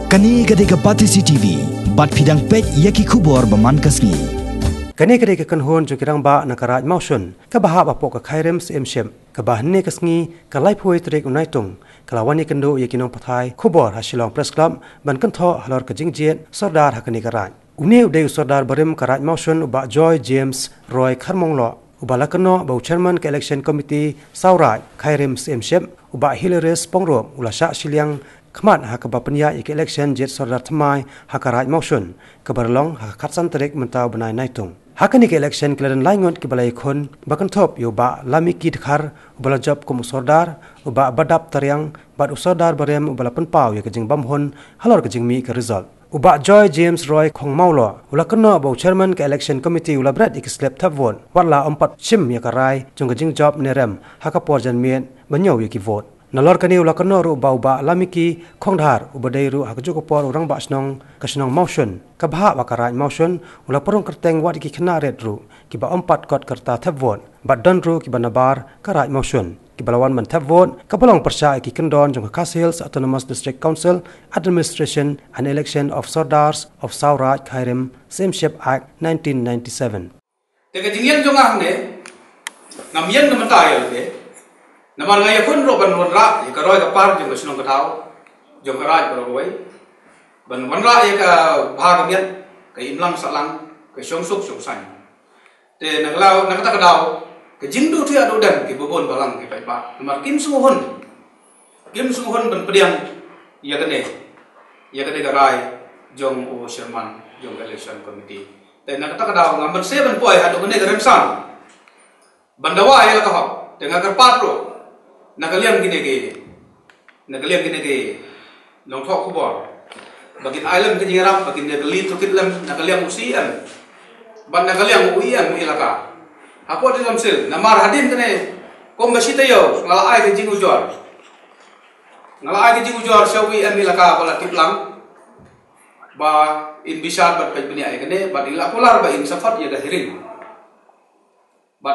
Kani gade ka Pati CTV, bat pidang pet yaki kubor baman kasni. Kani gade ka kanhon jo kirang ba nakaraj mausun, ka baha bapo ka khairem sem shem, ka bahne kasngi ka lai phoi trek unaitung, kalawani kendo yakinong pathai kubor hasilong press club ban kantho halor ka jingjet sordar hakani karaj. Uni udai sordar barim karaj mausun uba Joy James Roy Kharmonglo ubalakano bau chairman ka election committee Sauraj khairem sem shem uba Hilarious Pongrom ulasha siliang Khmat hakaba penya ik election jet sordar thamai hakaraj mausun kabarlong hakatsan trek mentau benai naitung hakani ke election kladan laingot ke balai khon bakan thop yo ba lami kit khar ubala job kum sordar uba badap taryang bad usordar barem ubala penpau ya kejing bamhon halor kejing mi ke result uba Joy James Roy Khongmaulo ulakno bau chairman ke election committee ula brad ik slep thapvon warla ompat chim ya karai jong kejing job nerem hakapor janmien banyo ya ki vote Nalor kani ulakano ru bau ba lamiki khongdhar ubadai ru hakju kopor urang ba snong kasnong mausun kabha wakaraj mausun ula porong kerteng wat ki khna red ru ki ba ompat kot kerta thapvon badon ru ki banabar karaj mausun ki balawan man thapvon kapalong persya ki kendon jong Khas Autonomous District Council Administration and Election of Sordars of Sauraj Khairem Sameship Act 1997 Teka jingyan jong ne ngamyen namatayal de Naman ngaya pun roban wanra ya karoi kapar jong sinong katau jong karaj baroi ban wanra ya ka bhagamian ka imlang salang ka songsuk songsang te naglaw nakata kadau ka jindu thia do dan ki bobon balang ki pai ba namar kim sumuhon ban pediang ya kane karaj jong o sherman jong election committee te nakata kadau ngamber 7 poi hadu kane garemsan bandawa ya ka hok te ngakarpat ro Nagaliang gini ke long talk kubor bagin island kenyirap bagin nagali tukit lam nagaliang usian ban nagaliang uian ilaka apo di samsil namar hadin kene kom basita yo ngala ai ke jingu jor sawi an ilaka bala tiplang ba in bisar bat pej bini ai kene ba ila polar ba in safat ya dahirin ba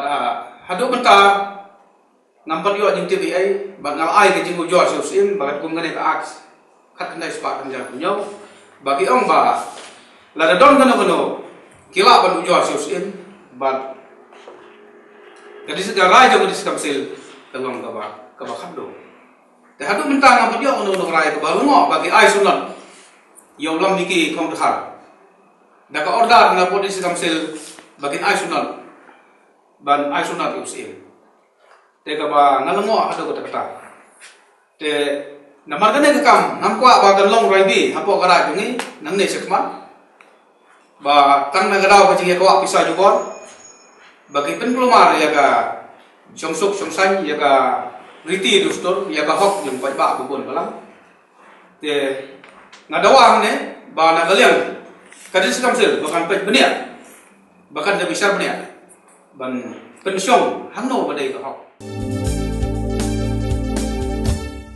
hadu bentar Nampak yo jing TV ai bangal ai ke jingu jor sim bagat kum ngane ka aks khat kanai spa kan jar punyo bagi ong ba la da don kono kila ban ujor sim bat gadis garai jo gadis kamsil tengong ka ba khaddo te hadu mentang nampak yo ono rai ka ba ngo bagi ai sunat yo lam niki khong thar da ka order na podis kamsil bagi ai sunat ban ai sunat usim Teka ba ngalango ado ko takta te namargane ka kam namkwa ba kan long raibi hapo gara jungi nangne sekma ba kan nagadaw ka jingi ko pisa jukor bagi penplumar ya ka songsuk songsang ya ka riti dustor ya ka hok yung ba bubon balang te ngadawa ne ba nagaliang kadis kamsel bakan pet benia bahkan da bisa benia ban pensyong hangno badai ka hok